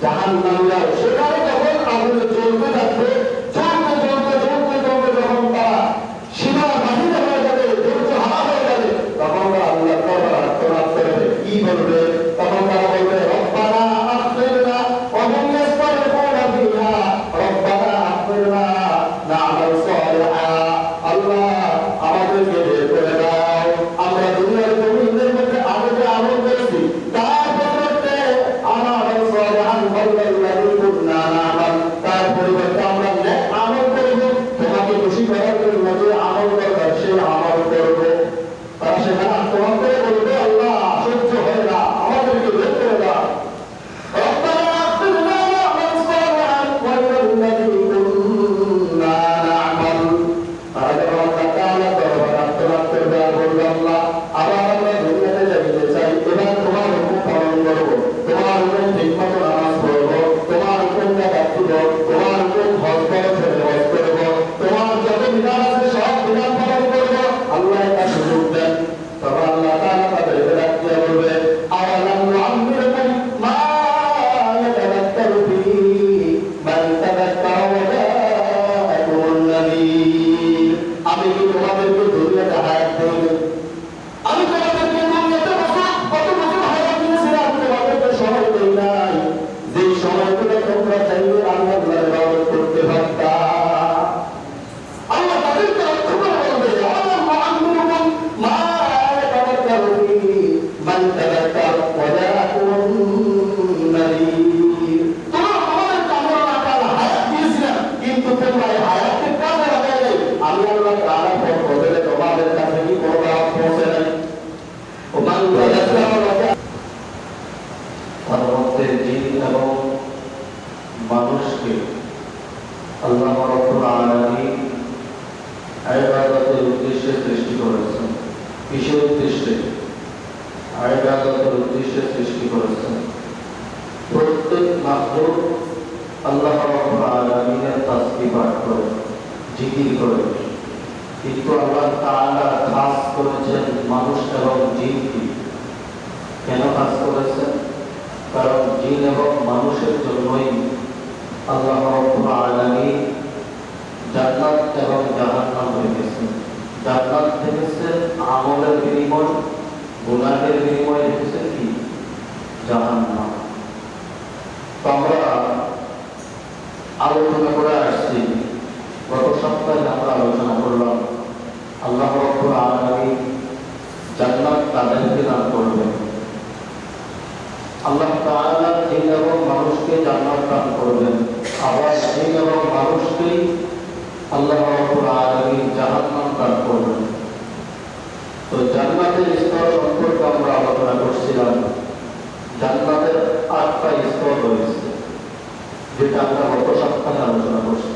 জাহান্নামীরা সেখানে যখন আগুনে জ্বলতে থাকবে, জ্বলতে জ্বলতে জ্বলতে জ্বলতে যখন তারা সীমা বাহিনী হয়ে যাবে, ধৈর্য হারা হয়ে যাবে, তখন তারা আল্লাহর দরবারে আর্তনাদ করবে। কি বলবে? তখন তারা বলবে, রব্বানা আখবিরনা ওয়া হুম ইয়াসতাগফিরুনা ফিহা, রব্বানা আখবিরনা না'মাল সালিহা। আল্লাহ আমাদেরকে বের করে দাও, আমরা দুনিয়ার জমিনের মধ্যে আগে যে আমল করেছি তার পরিবর্তে আমাল সালিহান ওয়াল্লাযী কুননা না'মাল, তার পরিবর্তে আমরা নেক আমল করব, তোমাকে খুশি করার জন্য যে আমল দরকার সেই আমল করব। তারা সেখানে আত্মনাদ করে বলবে, আল্লাহ সহ্য হয় না, আমাদেরকে বের করে দাও। রব্বানা আখবিরনা না'মাল সালিহান ওয়াল্লাযী কুননা না'মাল। তারা যখন আল্লাহ তাআলা দরবারে আত্মনাদ করবে আর বলবে, আল্লাহ আবার আমরা দুনিয়াতে যাইতে চাই, এবার তোমার হুকুম পালন করব, তোমার হুকুম ঠিকমতো নামাজ পড়ব, তোমার হুকুম যাকাত দিব, তোমার হুকুম হজ ফরজ হলে হজ করব, তোমার যত বিধান আছে সব বিধান পালন করব। আল্লাহ এটা সুযোগ দেন। তখন আল্লাহ তাআলা তাদেরকে ডাক দিয়ে বলবে, আওয়ালাম নুআম্মিরকুম মা ইয়াতাযাক্কারু ফীহি মান তাযাক্কারা ওয়া জাআকুমুন নাযীর। আমি কি তোমাদেরকে দুনিয়াতে হায়াত দেইনি? আমি তোমাদেরকে দুনিয়াতে কত বছর হায়াত দিয়েছিলাম, তোমাদেরকে সময় দেই নাই, যে সময়গুলো তোমরা চাইলে আল্লাহর ইবাদত করতে পারতা। আল্লাহ তাদেরকে লক্ষ্য করে বলবে, আওয়ালাম নুআম্মিরকুম মা ইয়াতাযাক্কারু ফীহি মান তাযাক্কারা ওয়া জাআকুমুন নাযীর। তোমাদেরকে আমরা আল্লাহ হায়াত দিয়েছিলাম, কিন্তু তোমরা এই হায়াতকে কাজে লাগাই নাই। আমি আল্লাহ তাআলা পথ বদলে তোমাদের কাছে কি কোনো দাওয়াত পৌঁছে নাই? ওমান তাযাক্কারা, তার মধ্যে জিন এবং মানুষকে আল্লাহ রাব্বুল আলামিন ইবাদতের উদ্দেশ্যে সৃষ্টি করেছেন। কিসের উদ্দেশ্যে? ইবাদতের উদ্দেশ্যে সৃষ্টি করেছেন। প্রত্যেক মাখলুক আল্লাহ রাব্বুল আলামিনের তাসবিহ পাঠ করে, জিকির করে, কিন্তু আল্লাহ তাআলা খাস করেছেন মানুষ এবং জিনকে। কেন খাস করেছেন? কারণ জিন এবং মানুষের জন্যই আল্লাহ রাব্বুল আলামিন জান্নাত এবং জাহান্নাম রেখেছেন। জান্নাত রেখেছেন আমলের বিনিময়, গুনাহের বিনিময় রেখেছেন কি? জাহান্নাম। তো আমরা আলোচনা করে আসছি, গত সপ্তাহে আমরা আলোচনা করলাম আল্লাহ রাব্বুল আলামিন জান্নাত তাদেরকে দান করবেন। আল্লাহ তাআলা জিন এবং মানুষকে জান্নাত দান করবেন, আবার জিন এবং মানুষকেই আল্লাহ রাব্বুল আলামিন জাহান্নাম দান করবেন। তো জান্নাতের স্তর সম্পর্কে আমরা আলোচনা করছিলাম। জান্নাতের ৮টা স্তর রয়েছে, যেটা আমরা গত সপ্তাহে আলোচনা করছি।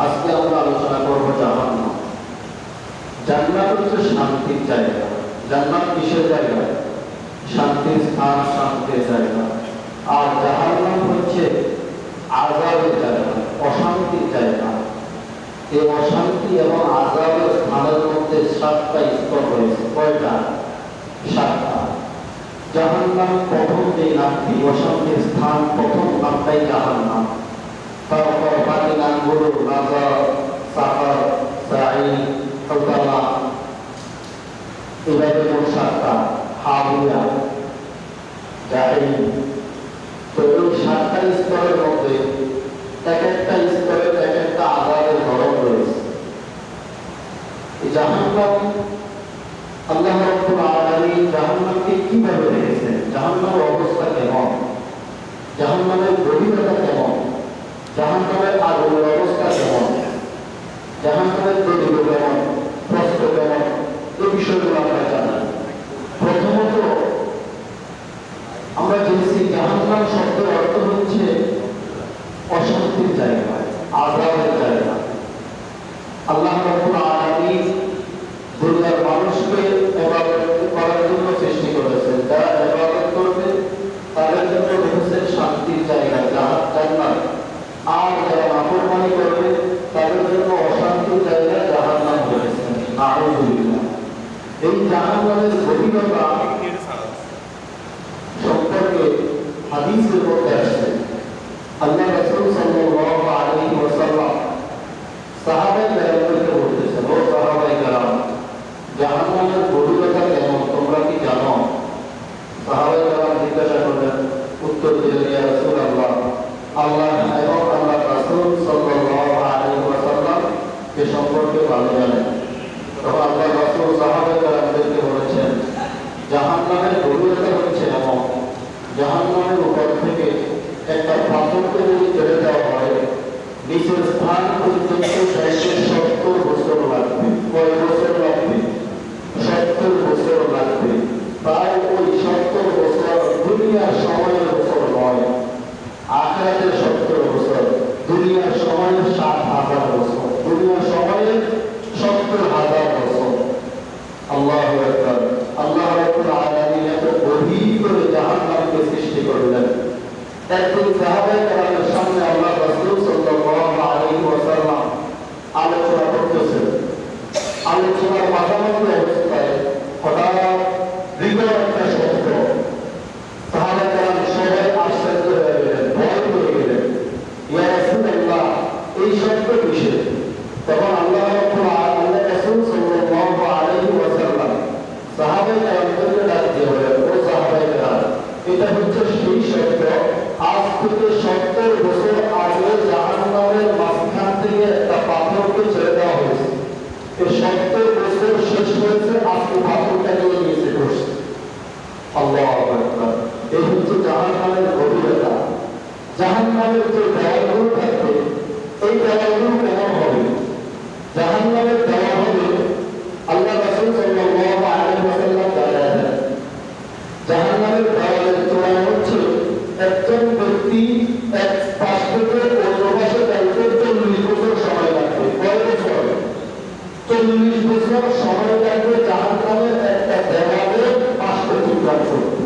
আজকে আমরা আলোচনা করব জাহান্নাম। জান্নাত হচ্ছে শান্তির জায়গা। জান্নাত কিসের জায়গা? শান্তির স্থান, শান্তির জায়গা। আর জাহান্নাম হচ্ছে আযাবের জায়গা, অশান্তির জায়গা। এই অশান্তি এবং আযাবের স্থানের মধ্যে ৭টা স্তর রয়েছে। কয়টা? ৭টা। জাহান্নাম প্রথম যে নামটি, অশান্তির স্থান, প্রথম নামটাই জাহান্নাম। তারপর বাকি নামগুলো নাজা, সাকার, সাঈর, হুতামা, এভাবে মোট ৭টা। হাবিয়া, জাহিম। তো এই ৭টা স্তরের মধ্যে এক একটা স্তরের এক একটা আযাবের ধরন রয়েছে। এই জাহান্নাম, আল্লাহ রাব্বুল আলামিন জাহান্নামকে কিভাবে রেখেছেন, জাহান্নামের অবস্থা কেমন, জাহান্নামের গভীরতা কেমন, জাহান্নামের আগুনের অবস্থা কেমন, জাহান্নামের দলিল কেমন, প্রশ্ন কেমন, এই বিষয়গুলো আমরা জানি। প্রথমত আমরা জেনেছি জাহান্নাম শব্দের অর্থ হচ্ছে অশান্তির জায়গা, আযাবের জায়গা। আল্লাহ রাব্বুল আলামিন দুনিয়ার মানুষকে ইবাদত করার জন্য সৃষ্টি করেছেন। যারা ইবাদত করবে তাদের জন্য রেখেছেন শান্তির জায়গা, জান্নাত। আর যারা নাফরমানি করবে তাদের জন্য অশান্তির জায়গা, জাহান্নাম রেখেছেন। নাউযুবিল্লাহ। এই জাহান্নামের গভীরতা সম্পর্কে হাদিসের মধ্যে আসছে আল্লাহ রাসূল সাল্লাল্লাহু আলাইহি ওয়াসাল্লাম সাহাবায়ে কেরামকে বলতেছেন, ও সাহাবায়ে কেরাম, জাহান্নামের গভীরতা কেমন তোমরা কি জানো? সাহাবায়ে কেরাম জিজ্ঞাসা করলেন, উত্তর দিলেন, ইয়া রাসূলুল্লাহ, আল্লাহ এবং আল্লাহ রাসূল সাল্লাল্লাহু আলাইহি ওয়াসাল্লাম এ সম্পর্কে ভালো জানেন। তখন আল্লাহ রাসূল সাহাবায়ে কেরামদেরকে বলেছেন, জাহান্নামের গভীরতা হচ্ছে এমন, জাহান্নামের উপর থেকে একটা পাথরকে যদি ছেড়ে দেওয়া হয়, নিচের স্থান পর্যন্ত 70 বছর লাগবে। কয় বছর লাগবে? 70 বছর লাগবে। প্রায় ওই 70 বছর দুনিয়ার সময়ের বছর নয়, আখিরাতের 70 বছর, দুনিয়ার সময়ের 60,000 বছর, দুনিয়ার সময়ের 70,000 বছর। আল্লাহু আকবার। আল্লাহ রাব্বুল আলামিন এত গভীর করে জাহান্নামকে সৃষ্টি করলেন। একদিন সাহাবায়ে কেরামের সামনে আল্লাহ রাসূল সাল্লাল্লাহু আলাইহি ওয়াসাল্লাম আলোচনা করতেছেন। আলোচনার মাঝামাঝি অবস্থায় হঠাৎ বিকট একটা শব্দ, সাহাবায়ে কেরাম সবাই আশ্চর্য হয়ে গেলেন, ভয় পেয়ে গেলেন। ইয়া রাসূলুল্লাহ, এই শব্দ কিসের? তখন আল্লাহ রাসূল সাল্লাল্লাহু আলাইহি ওয়াসাল্লাম সাহাবায়ে কেরামকে ডাক দিয়ে বলেন, ও সাহাবায়ে কেরাম, এটা হচ্ছে সেই শব্দ আজ থেকে 70 বছর আগে জাহান্নামের মাঝখান থেকে একটা পাথরকে ছেড়ে দেওয়া হয়েছে। এই 70 বছর শেষ হয়েছে, আজকে পাথরটাকে নিয়েছে বসছে। আল্লাহু আকবার। এই হচ্ছে জাহান্নামের গভীরতা। জাহান্নামের যে দেওয়ালগুলো থাকবে, এই দেওয়ালগুলো কেমন হবে? জাহান্নামের দেওয়াল হবে, আল্লাহ রাসূল সাল্লাল্লাহু আলাইহি ওয়াসাল্লাম জানালেন, জাহান্নামের দেওয়ালের চূড়ায় হচ্ছে একজন ব্যক্তি এক পাশ থেকে অন্য পাশে যাইতে 40 বছর সময় লাগবে। কয় বছর? 40 বছর সময় লাগবে জাহান্নামের একটা দেওয়ালে পাশে অতিক্রম করতে।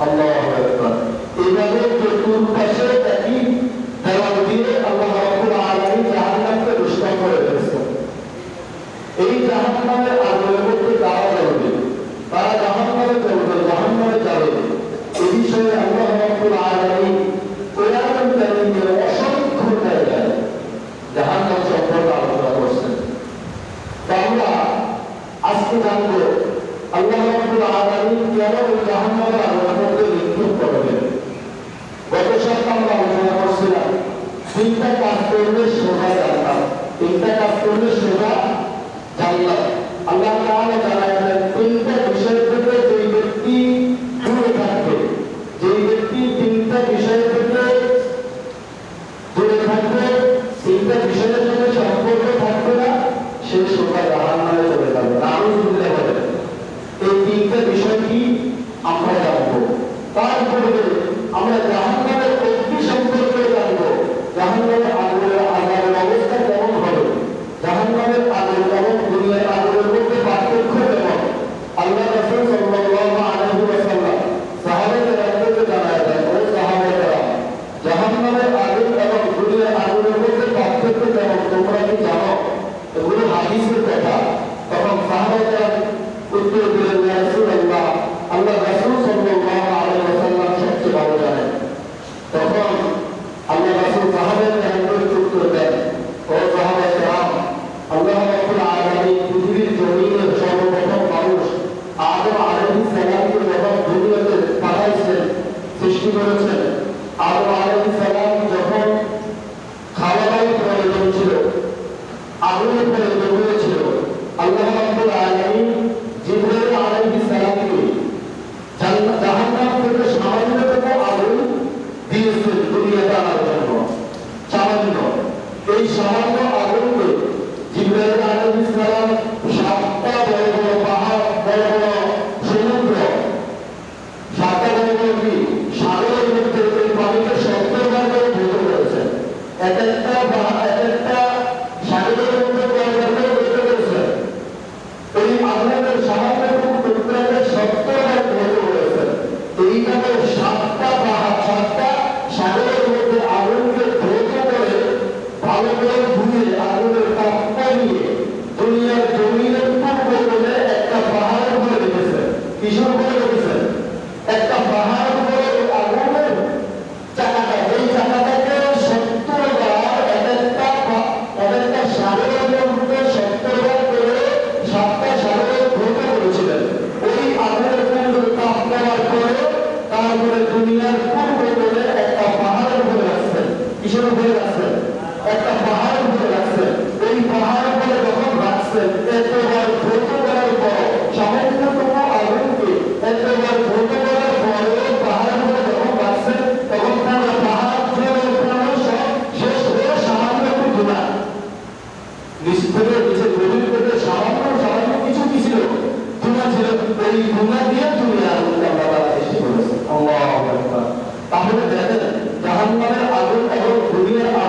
আল্লাহু আকবার। এইভাবে চতুর্পাশে একই দেওয়াল দিয়ে আল্লাহ রাব্বুল আলামিন জাহান্নামকে রুষ্টা করে দিয়েছেন। এই জাহান্নামের আগুনের মধ্যে তারা জ্বলবে, তারা জাহান্নামে জ্বলবে, জাহান্নামে যাবে। এই বিষয়ে আল্লাহ রাব্বুল আলামিন কোরআন কারীমের অসংখ্য জায়গায় জাহান্নাম সম্পর্কে আলোচনা করছেন। আমরা আজকে জানবো আল্লাহ রাব্বুল আলামিন কেন এই জাহান্নামের আগুনের মধ্যে নিক্ষেপ করবেন। গত সপ্তাহে আমরা আলোচনা করছিলাম, 3টা কাজ করলে সোজা জান্নাত, 3টা কাজ করলে সোজা জান্নাত। আল্লাহ তাআলা জানালেন 3টা বিষয় থেকে যে ব্যক্তি দূরে থাকবে, যে ব্যক্তি 3টা বিষয় থেকে দূরে থাকবে, 3টা বিষয়ের সাথে সম্পর্ক থাকবে না, সে সোজা জাহান্নামে চলে যাবে। নাউযুবিল্লাহ বলেন। এই 3টা বিষয় কি আমরা জানবো। তারপরে আমরা জাহান্নামের অগ্নি সম্পর্কে জানবো, জাহান্নামের আগুনের আযাবের অবস্থা কেমন হবে, জাহান্নামের আগুন এবং দুনিয়ার আগুনের মধ্যে পার্থক্য কেমন। আল্লাহ রাসূল সাল্লাল্লাহু আলাইহি ওয়াসাল্লাম সাহাবায়ে কেরামকে জানালেন, ও সাহাবায়ে কেরাম, জাহান্নামের আগুন এবং দুনিয়ার আগুনের মধ্যে পার্থক্য কেমন তোমরা কি জানো? এগুলো হাদিসের কথা। তখন সাহাবায়ে কেরাম উত্তর দিলেন, ইয়া রাসূলুল্লাহ, আল্লাহ রাসূল সাল্লাল্লাহু আলাইহি ওয়াসাল্লাম সবচেয়ে ভালো জানেন। তখন আল্লাহ রাসূল সাহাবায়ে কেরামকে উত্তর দেন, ও সাহাবায়ে কেরাম, আল্লাহ রাব্বুল আলামিন পৃথিবীর জমিনের সর্বপ্রথম মানুষ আদম আলাইহিস সালামকে যখন দুনিয়াতে পাঠাইছেন, সৃষ্টি করেছেন, আদম আলাইহিস সালাম যখন খাওয়ার প্রয়োজন ছিল, আগুনের প্রয়োজন হয়েছিল, আল্লাহ রাব্বুল আলামিন জিবরাইল আলাইহিস সালামকে জাহান্নাম থেকে সামান্যতম আগুন দিয়েছেন দুনিয়াতে আনার জন্য। সামান্য এই সামান্য আগুনকে জিবরাইল আলাইহিস সালাম 7টা বড় বড় পাহাড়, বড় বড় সমুদ্র, 7টা বড় বড় কি সাগরের মধ্যে এই পানিকে 70 বার করে ধুতে করেছেন। এক একটা সাগরের মধ্যে কয়েকবার করে ধুতে করেছেন। এই আগুনের সামান্য টুকরাকে 70 বার ধুতে করেছেন। এইভাবে 7টা পাহাড়, 7টা সাগরের মধ্যে আগুনকে ধুতে করে ভালো করে ধুয়ে আগুনের তাপটা নিয়ে দুনিয়ার জমিনের পূর্ব কোণে একটা পাহাড় উপরে রেখেছেন। কিসের উপরে রেখেছেন? একটা পাহাড় উপরে আগুনের কিসের উপরে রাখছেন? একটা পাহাড়ের উপরে রাখছেন। এই পাহাড়ের উপরে যখন রাখছেন এতবার ধৈর্য করার পর সামান্যতম আগুনকে এতবার ধৈর্য করার পরে পাহাড়ের উপরে যখন রাখছেন তখন পুরো পাহাড় জলে পুরো সব শেষ হয়ে সামান্য একটু ধুলা নিচ থেকে নিচে গভীর থেকে সামান্য কিছু কি ছিল? ধুলা ছিল। এই ধুলা দিয়ে তুমি আগুনটা বাবা সৃষ্টি করেছে। আল্লাহু আকবার। তাহলে দেখেন জাহান্নামের আগুন এবং দুনিয়ার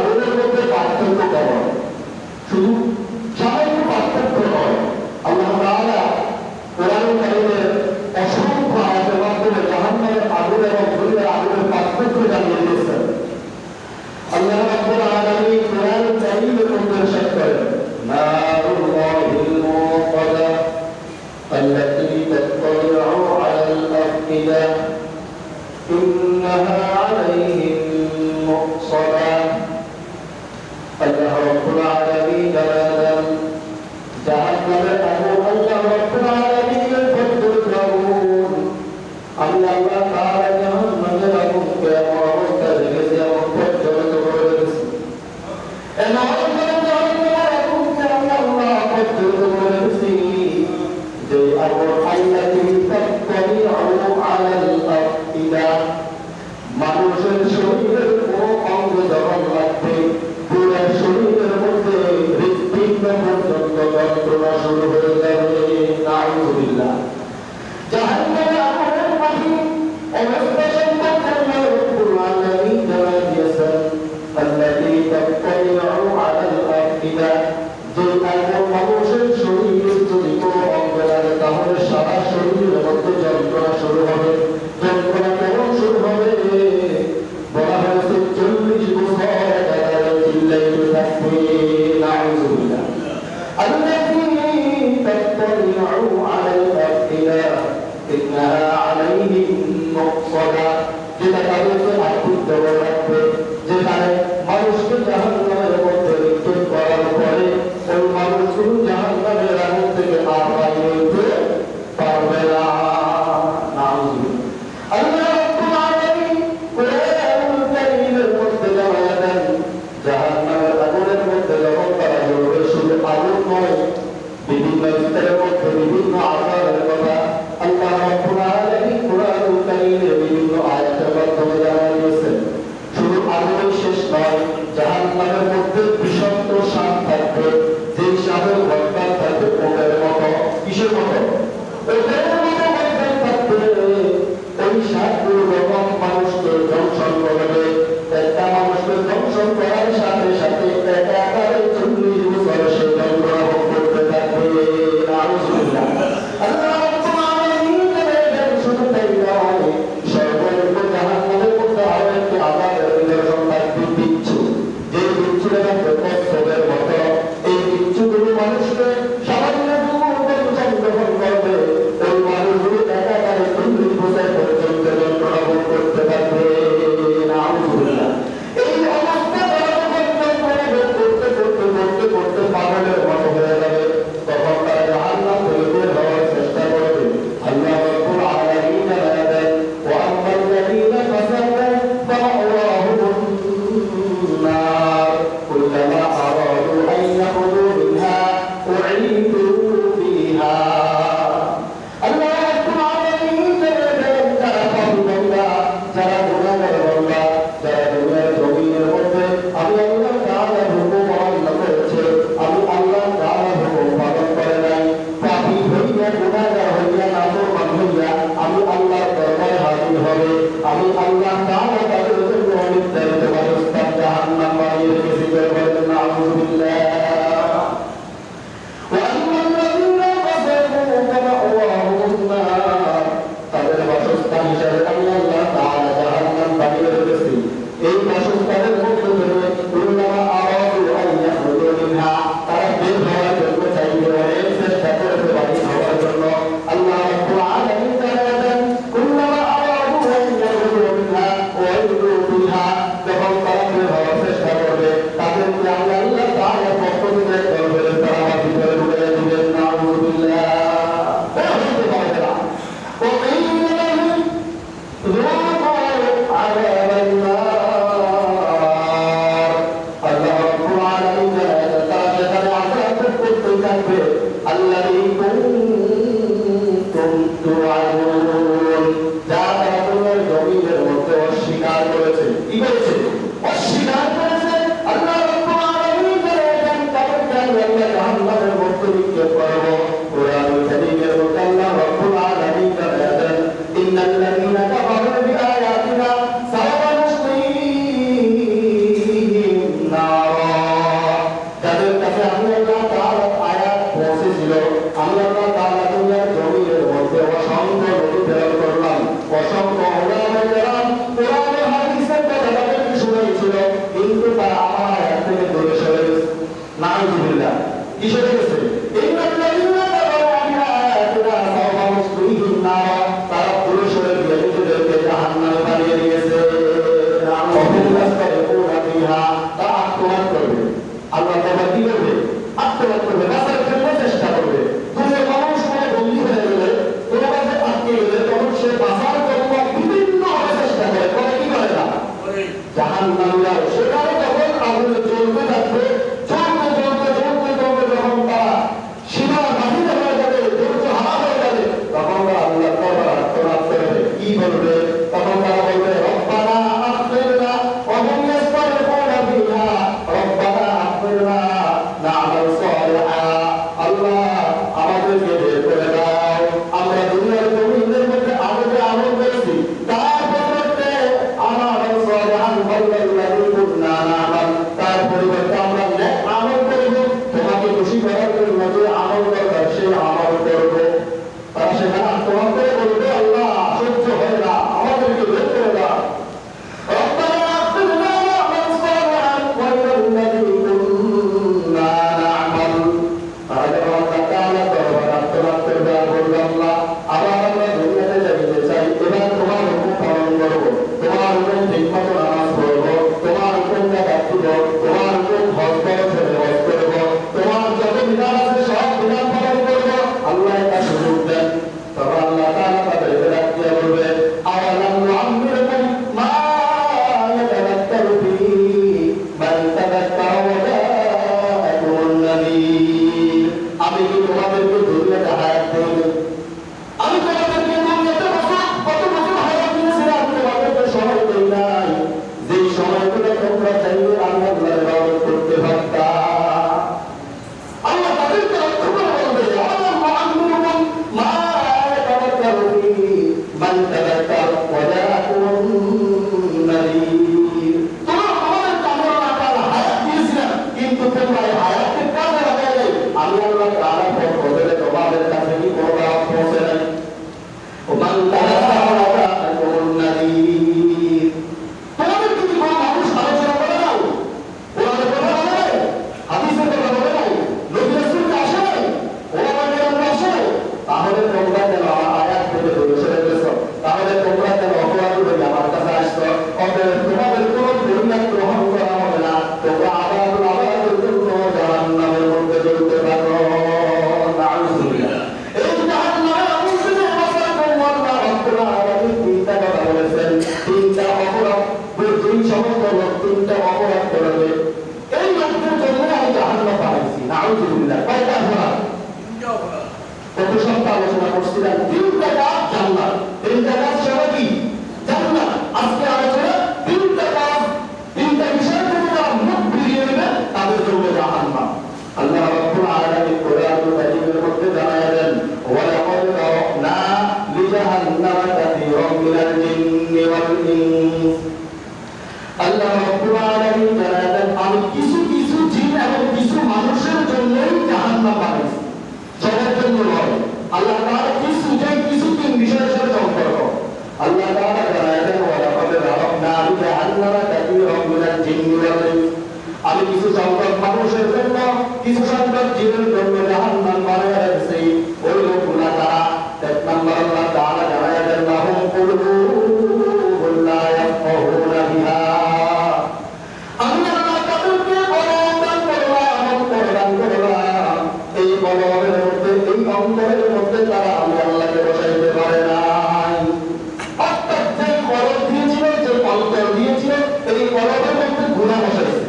কিসে গেছে ইন্নাল্লাযীনা কাফারু বিআয়াতিনা সাওফা নুসলিহিম নারা, তারা পুরুষের দিয়ে নিজেদেরকে জাহান্নামে বানিয়ে দিয়েছে। তারা আত্মনাদ করবে, আল্লাহ তাআলা কি করবে? আত্মনাদ করবে, বাঁচার জন্য চেষ্টা করবে। তুমি মানুষ মনে বন্দী হয়ে গেলে, তোমার কাছে আটকে গেলে, তখন সে বাঁচার জন্য বিভিন্নভাবে চেষ্টা করে, করে কি করে না? জাহান্নামীরা সেখানে যখন আগুনে জ্বলতে থাকবে, জ্বলতে জ্বলতে জ্বলতে জ্বলতে যখন তারা সীমার বাহিরে হয়ে যাবে, ধৈর্য হারা হয়ে যাবে, তখন তারা আল্লাহ তাআলা আত্মনাদ করবে। কি বলবে? তখন তারা বলবে রব্বানা আখরিনা ওয়া হুম ইয়াসতাগফিরুনা ফিহা, রব্বানা আখরিনা না'মাল সালিহা, আল্লাহ আমাদেরকে বের করে দাও, আমরা দুনিয়ার জমিনের মধ্যে আগে আমল করেছি, তার পরিবর্তে আমাল সালিহান ফাল্লাযী কুননা না'মাল, তার পরিবর্তে আমরা নেক আমল করব, তোমাকে খুশি করার জন্য যে আমল দরকার সেই আমল করব। তারা সেখানে আত্মনাদ করে বলবে আল্লাহ সহ্য হয় না, আমাদেরকে বের করে দাও, রব্বানা আখরিনা না'মাল সালিহান ফাল্লাযী কুননা না'মাল। তারা যখন আল্লাহ তাআলা দরবারে আত্মনাদ করবে আর বলবে আল্লাহ আবার আমরা দুনিয়াতে যাইতে চাই, এবার তোমার হুকুম পালন করবো, তোমার হুকুম ঠিক মতো নামাজ পড়বো, তোমার হুকুম জাকাত দিব, তোমার হুকুম হজ ফরজ হলে হজ করবো, তোমার যত বিধান আছে সব বিধান পালন করবো, আল্লাহ এটা সুযোগ দেন। তখন আল্লাহ তাআলা তাদেরকে ডাক দিয়ে বলবে আওয়ালাম নুআম্মিরকুম মা ইয়াতাযাক্কারু ফীহি মান তাযাক্কারা ওয়া জাআকুমুন নাযীর, আমি কি তোমাদেরকে দুনিয়াতে হায়াত দেইনি? আমি তোমাদেরকে দুনিয়াতে কত বছর হায়াত দিয়েছিলাম, তোমাদেরকে সময় দেই নাই, যেই সময়গুলো তোমরা চাইলে আমি আল্লাহর ইবাদত করতে পারতা। আল্লাহ তাদেরকে লক্ষ্য করে বলবে আওয়ালাম নুআম্মিরকুম মা ইয়াতাযাক্কারু ফীহি মান তাযাক্কারা ওয়া জাআকুমুন নাযীর, তোমাদেরকে আমি আল্লাহ তাআলা হায়াত দিয়েছিলাম, কিন্তু তোমরা এই হায়াতকে কাজে লাগাইলে আমি আল্লাহ তাআলা বলে তোমাদের কাছে কি কোনো দাওয়াত পৌঁছে নাই। ওমান তাযাক্কারা ওয়া জাআকুমুন নাযীর, তোমাদের কি কোনো মানুষ আলোচনা করে নাই? কোরআনের কথা বলে নাই? হাদিসের কথা বলে নাই? নবী রাসূলকে আসে নাই? ওলামায়ে কেরামরা আসে নাই? তাহলে তোমরা কেন আমার আয়াত থেকে দূরে সরে গেছো? তাহলে তোমরা কেন অপরাধী হয়ে আমার কাছে আসছো? অতএব তোমাদের কোনো পরিণাম গ্রহণ করা হবে না, তোমরা আবার জন্য জাহান্নামের মধ্যে জ্বলতে থাকো। নাউযুবিল্লাহ। এই জাহান্নামের আগুন থেকে বাঁচার জন্য আল্লাহ রাব্বুল আলামিন তিনটা কথা বলেছেন, তিনটা অপরাধ, দুই সমস্ত লোক তিনটা অপরাধ করবে, এই লোকদের জন্য আমি জাহান্নাম বানাইছি। নাউযুবিল্লাহ। কয়টা অপরাধ? তিনটা অপরাধ। গত সপ্তাহে আলোচনা করছিলাম তিনটা কাজ জান্নাত, তিনটা কাজ সেটা কি? জান্নাত। আজকে আলোচনা তিনটা কাজ, তিনটা বিষয় থেকে যারা মুখ ফিরিয়ে নেবে তাদের জন্য জাহান্নাম। আল্লাহ রাব্বুল আলামিন কোরআনুল কারীমের মধ্যে জানায় দেন ওয়া লাকাদ যারানা লিজাহান্নামা কাসীরাম মিনাল জিন্নি ওয়াল ইনস, আল্লাহ রাব্বুল আলামিন জানায় দেন আমি কিছু কিছু জিন এবং কিছু মানুষের জন্যই জাহান্নাম বানাইছি, সবার জন্য নয়। আল্লাহ তাআলা কিছু তিন বিষয়ের সাথে সম্পর্ক। আল্লাহ তাআলা জানায় দেন ওয়া লাকাদ যারানা লিজাহান্নামা কাসীরাম মিনাল জিন্নি ওয়াল ইনস, আমি কিছু সংখ্যক মানুষের জন্য কিছু সংখ্যক জীবের জন্য জাহান্নাম বানায়া রেখেছি। ওই লোকগুলা তারা এক নম্বর আল্লাহ তাআলা জানায়া দেন লাহুম কুলুবুন লা ইয়াফকাহুনা বিহা, আমি আল্লাহ তাদেরকে বলদান করলাম, এই বলদের মধ্যে এই অন্তরের মধ্যে তারা আমি আল্লাহকে বসাইতে পারে নাই। অর্থাৎ যে কলব দিয়েছিল, যে অন্তর দিয়েছিল, এই কলবের মধ্যে গুনাহ বসাইছে,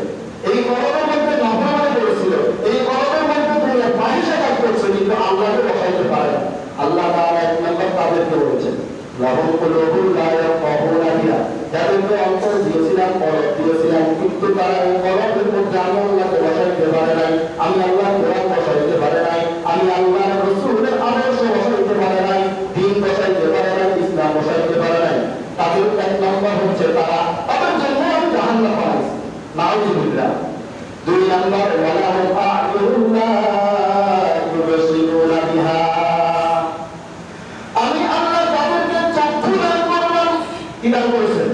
এই কলবের মধ্যে নাফরমানি করেছিল, এই কলবের মধ্যে দুনিয়ার ফাহিশা কাজ করছে, কিন্তু আল্লাহকে বসাইতে পারে না। আল্লাহ তাআলা এক নম্বর তাদেরকে বলেছেন লাহুম কুলুবুন লা ইয়াফকাহুনা বিহা, যাদেরকে অন্তর দিয়েছিলাম, কলব দিয়েছিলাম, কিন্তু তারা এই কলবের মধ্যে আমি আল্লাহকে বসাইতে পারে নাই, আমি আল্লাহর কোরআন বসাইতে পারে নাই, আমি আল্লাহর রাসূলের আদর্শ বসাইতে পারে নাই, দ্বীন বসাইতে পারে নাই, ইসলাম বসাইতে পারে নাই। তাদের এক নম্বর হচ্ছে তাদের জন্য আমি জাহান্নাম বানাইছি। নাউযুবিল্লাহ। দুই নম্বর ওয়ালাহুম আ'য়ুনুন লা ইউবসিরুনা বিহা, আমি আল্লাহ যাদেরকে চক্ষু দান করলাম, কি দান করেছেন?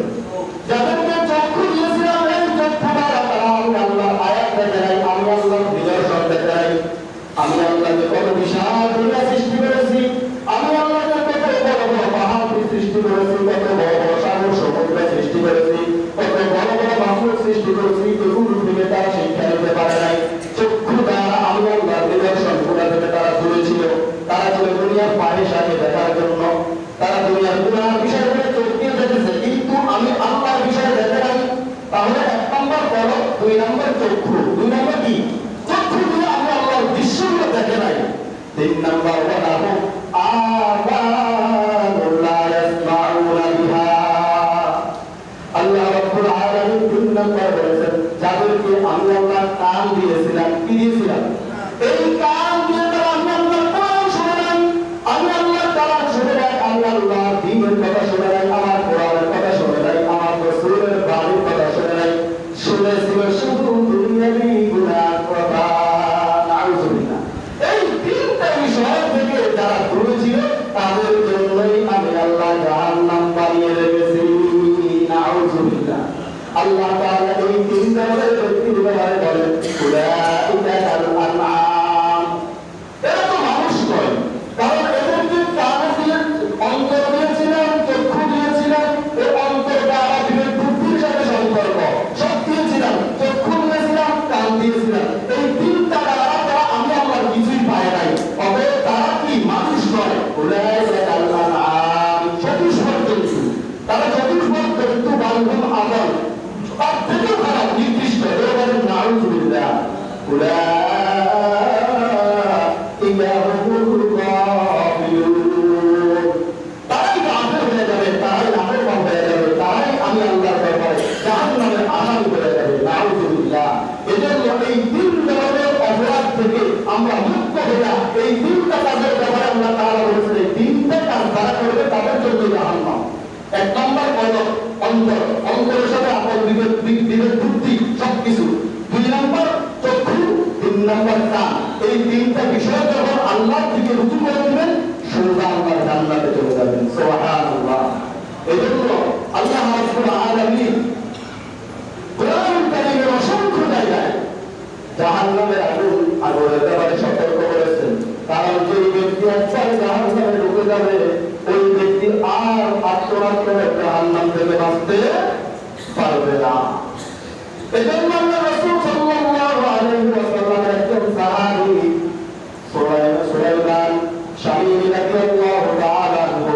যাদেরকে চক্ষু দিয়েছিলাম, এই চক্ষু দ্বারা তারা আমি আল্লাহর আয়াত দেখে নাই, আমি আল্লাহর নিদর্শন দেখে নাই। দুই নম্বর চক্ষু, দুই নম্বর কি চক্ষু দিয়ে আমি আল্লাহর দৃশ্যগুলো দেখে নাই। তিন নম্বর ওয়ালাহু আযানুন লা ইয়াসমাউনা বিহা, আল্লাহ রাব্বুল আলামিন তিন নম্বর বলেছেন যাদেরকে আমি আল্লাহ কান দিয়েছিলাম, কি দিয়েছিলাম? এই কান দিয়ে তারা আমি আল্লাহর কোরআন শুনে নাই, আমি আল্লাহর কালাম শুনে নাই, আমি আল্লাহর দ্বীনের কথা শুনে নাই, আমার কোরআনের কথা শুনে নাই, আমার রাসূলের বাণীর কথা শুনে নাই, শুনেছিল শুধু দুনিয়াবি গুনাহ কথা। নাউযুবিল্লাহ। এই তিনটা বিষয় থেকে যারা দূরে ছিল তাদের জন্যই আমি আল্লাহ জাহান্নাম বানিয়ে রেখেছি। নাউযুবিল্লাহ। আল্লাহ তাআলা এই তিন ধরনের ব্যক্তির ব্যাপারে বলেন উলাইকা কাল আনআম, এরা তো মানুষ নয়, কারণ এদেরকে কান দিয়ে অন্তর দিয়েছিলেন, চক্ষু দিয়েছিলেন, এই অন্তর দ্বারা বিবেক বুদ্ধির সাথে সম্পর্ক, সব দিয়েছিলাম, চক্ষু দিয়েছিলাম, কান দিয়েছিলাম, এই তিনটা দ্বারা তারা আমি আল্লাহর কিছুই পায় নাই, অতএব তারা কি মানুষ নয়। উলাইকা কাল আনআম, চতুষ্পদ জন্তু, তারা চতুষ্পদ জন্তু বান্ধব আমল তার থেকেও খারাপ নির্দিষ্ট। এবারে নাউযুবিল্লাহ। উলাইকা হুমুল গাফিলুন, তারাই গাফিল হয়ে যাবে, তারাই নাফরমান হয়ে যাবে, তারাই আমি আল্লাহর ব্যাপারে জাহান্নামের আসামি হয়ে যাবে। নাউযুবিল্লাহ। এজন্য এই তিন ধরনের অপরাধ থেকে আমরা মুক্ত হইয়া এই তিনটা কাজের ব্যাপারে আল্লাহ তাআলা বলেছেন এই তিনটা কাজ যারা করবে তাদের জন্য জাহান্নাম। এক নম্বর অন্তর, অন্তরের সাথে আপন বিবেক বুদ্ধি সবকিছু। দুই নম্বর চক্ষু, তিন নম্বর কান। এই তিনটা বিষয় যখন আল্লাহর দিকে রুজু করে দিবেন সোজা আল্লাহর জান্নাতে চলে যাবেন। সুবহানাল্লাহ। এজন্য আল্লাহ রাব্বুল আলামিন কোরআনুল কারীমের অসংখ্য জায়গায় জাহান্নামের আগুনের ব্যাপারে সতর্ক করেছেন। কারণ যে ব্যক্তি একবার জাহান্নামে ঢুকে যাবে ওই ব্যক্তি আর আত্মনাদ করে জাহান্নাম থেকে বাঁচতে পারবে না। এজন্য আল্লাহ রাসূল সাল্লাল্লাহু আলাইহি ওয়াসাল্লামের একজন সাহাবী সুলাইমান শামীমি রাদিয়াল্লাহু তাআলা আনহু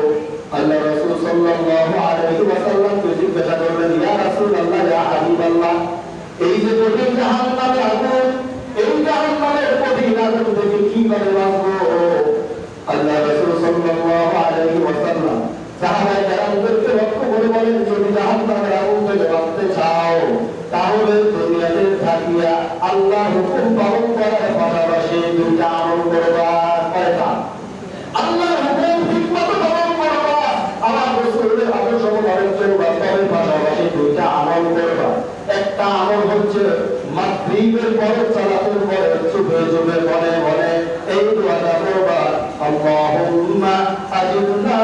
আল্লাহ রাসূল সাল্লাল্লাহু আলাইহি ওয়াসাল্লামকে জিজ্ঞাসা করলেন, ইয়া রাসূলুল্লাহ, ইয়া হাবিবাল্লাহ, এই যে কঠিন জাহান্নামের আগুন, এই জাহান্নামের কঠিন আগুন থেকে কি করে বাঁচবো? আল্লাহ রাসূল সাল্লাল্লাহু আলাইহি ওয়াসাল্লাম সাহাবায়ে কেরামদেরকে লক্ষ্য করে বলেন, যদি জাহান্নামের আগুন থেকে বাঁচতে চাও তাহলে দুনিয়াতে থাকিয়া আল্লাহর হুকুম পালন করার পাশাপাশি দুইটা আমল করবা। কয়টা? আল্লাহর হুকুম ঠিকমতো পালন করবা, আমার রাসূলের আদর্শ মনোনীত বাস্তবের পাশাপাশি দুইটা আমল করবা। একটা আমল হচ্ছে মাগরিবের পরে সালাতের পরে চুপে চুপে মনে মনে এই দোয়াটা করবা, আল্লাহুম্মা আজিরনা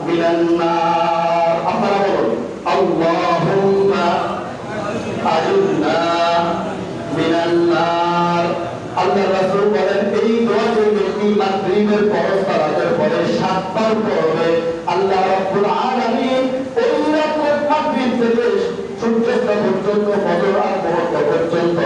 মিনান নার। আপনারা বলুন, আল্লাহুম্মা আজিরনা মিনান নার। আল্লাহ রাসূল বলেন এই দোয়া যে ব্যক্তি মাগরিবের পরে সালাতের পরে 7 বার পড়বে, আল্লাহ রাব্বুল আলামিন ওই রাতের মাগরিব থেকে সূর্যাস্ত পর্যন্ত, ফজর আর মুহূর্ত পর্যন্ত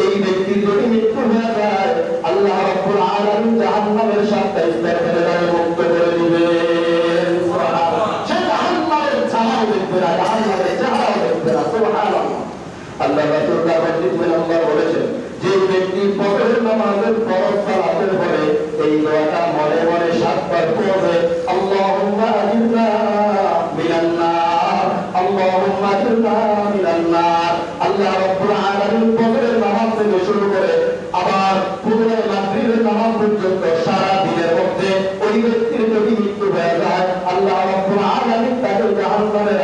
এই ব্যক্তির যদি মৃত্যু হয়ে যায় আল্লাহ রাব্বুল আলামিন জাহান্নামের 7টা স্তর থেকে তাকে মুক্ত করে দিবেন। সুবহানাল্লাহ। সে জাহান্নামের ছায়াও দেখবে না, জাহান্নামের চেহারাও দেখবে না। সুবহানাল্লাহ। আল্লাহ রাসূল তার দ্বিতীয় নম্বর বলেছেন, যে ব্যক্তি ফজরের নামাজের পর সালাতের পরে এই দোয়াটা মনে মনে 7 বার পড়বে, আল্লাহুম্মা আজিরনা মিনান নার, আল্লাহুম্মা আজিরনা মিনান নার। আল্লাহ রাব্বুল আলামিন ফজরের নামাজ থেকে শুরু করে আবার পুরো মাগরিবের নামাজ পর্যন্ত সারা দিনের মধ্যে ওই ব্যক্তির যদি মৃত্যু হয়ে যায় আল্লাহ রাব্বুল আলামিন তাকে জাহান্নামের